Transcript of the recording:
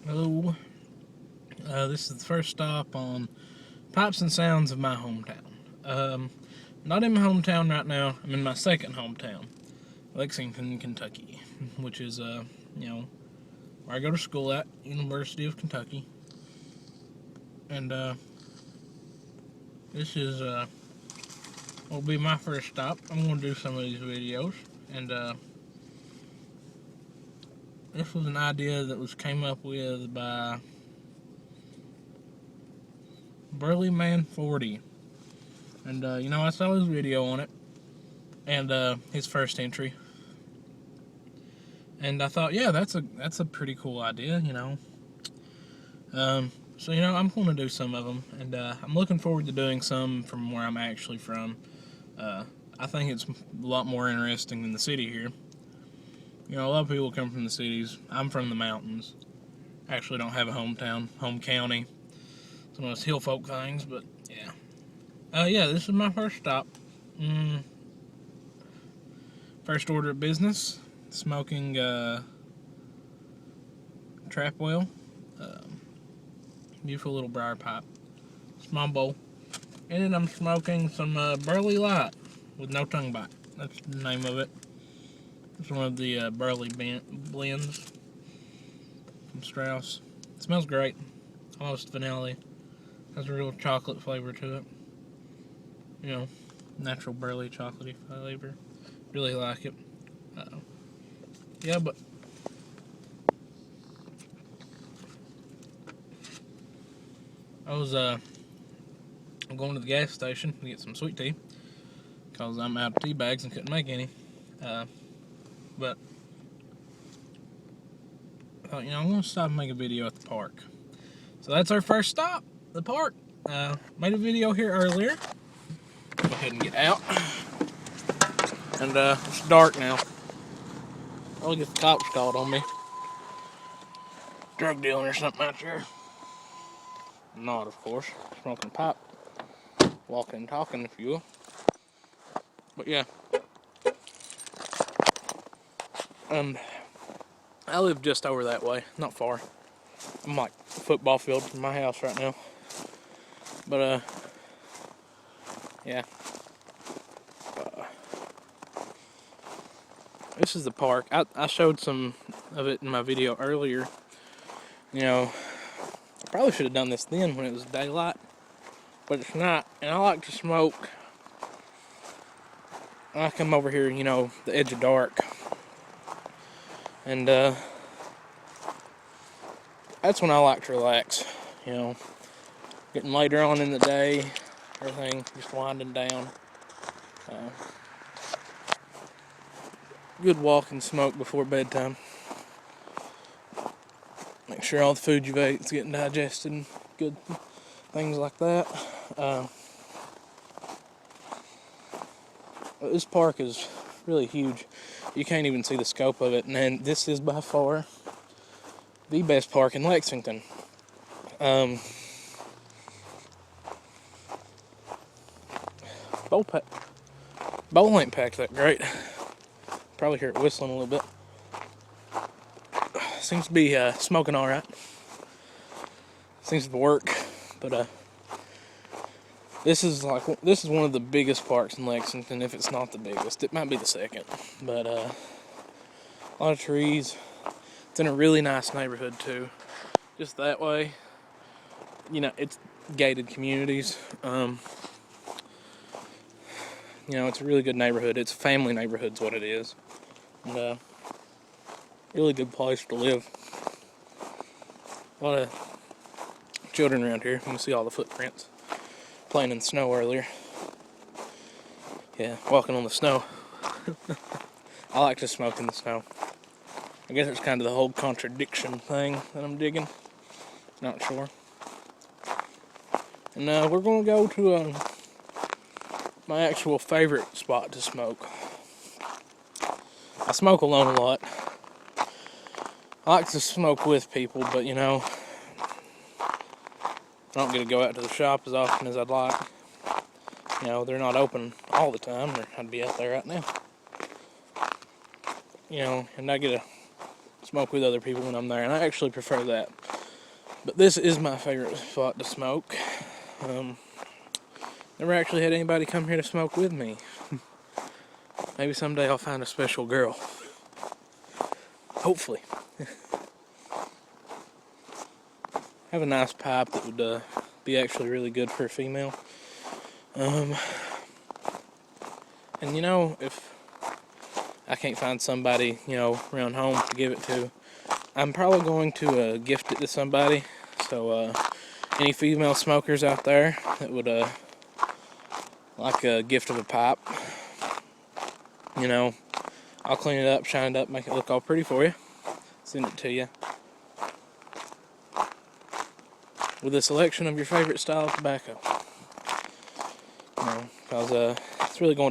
Hello. This is the first stop on Pipes and Sounds of my hometown. Not in my hometown right now. I'm in my second hometown, Lexington, Kentucky, which is where I go to school at, University of Kentucky. And this is will be my first stop. I'm going to do some of these videos, and this was an idea that was came up with by Burly Man 40. And I saw his video on it, and his first entry, and I thought, yeah, that's a pretty cool idea. So I'm going to do some of them, and I'm looking forward to doing some from where I'm actually from. I think it's a lot more interesting than the city here. A lot of people come from the cities. I'm from the mountains. I actually don't have a hometown, home county. Some of those hill folk things, but yeah. Yeah, this is my first stop. First order of business, smoking trap well. Beautiful little briar pipe. Small bowl. And then I'm smoking some Burley Light with no tongue bite. That's the name of it. It's one of the Burley blends from Strauss. It smells great. Almost vanilla. Has a real chocolate flavor to it. Natural Burley chocolatey flavor. Really like it. Yeah, but I'm going to the gas station to get some sweet tea because I'm out of tea bags and couldn't make any. But I thought, I'm going to stop and make a video at the park. So that's our first stop, the park. Made a video here earlier. Go ahead and get out. And it's dark now. I'll get the cops called on me. Drug dealing or something out there. Not, of course. Smoking pipe. Walking, talking, if you will. But yeah. I live just over that way. Not far. I'm like a football field from my house right now. But, yeah. This is the park. I showed some of it in my video earlier. I probably should have done this then when it was daylight. But it's not. And I like to smoke. I come over here, the edge of dark. And, that's when I like to relax. Getting later on in the day. Everything just winding down. Good walk and smoke before bedtime. Make sure all the food you've ate is getting digested and good things like that. This park is really huge. You can't even see the scope of it, and then this is by far the best park in Lexington. Bowl ain't packed that great. Probably hear it whistling a little bit. Seems to be smoking all right. Seems to work, but this is one of the biggest parks in Lexington. If it's not the biggest, it might be the second. But a lot of trees. It's in a really nice neighborhood too. Just that way, it's gated communities. It's a really good neighborhood. It's a family neighborhood's what it is. And really good place to live. A lot of children around here. You can see all the footprints. Playing in the snow earlier. Yeah, walking on the snow. I like to smoke in the snow. I guess it's kind of the whole contradiction thing that I'm digging. Not sure. And we're going to go to my actual favorite spot to smoke. I smoke alone a lot. I like to smoke with people, but I don't get to go out to the shop as often as I'd like. They're not open all the time, or I'd be out there right now. And I get to smoke with other people when I'm there, and I actually prefer that. But this is my favorite spot to smoke. Never actually had anybody come here to smoke with me. Maybe someday I'll find a special girl. Hopefully. Have a nice pipe that would be actually really good for a female. And you know, if I can't find somebody, you know, around home to give it to, I'm probably going to gift it to somebody. So any female smokers out there that would like a gift of a pipe, you know, I'll clean it up, shine it up, make it look all pretty for you, send it to you with a selection of your favorite style of tobacco. You know, because it's really going to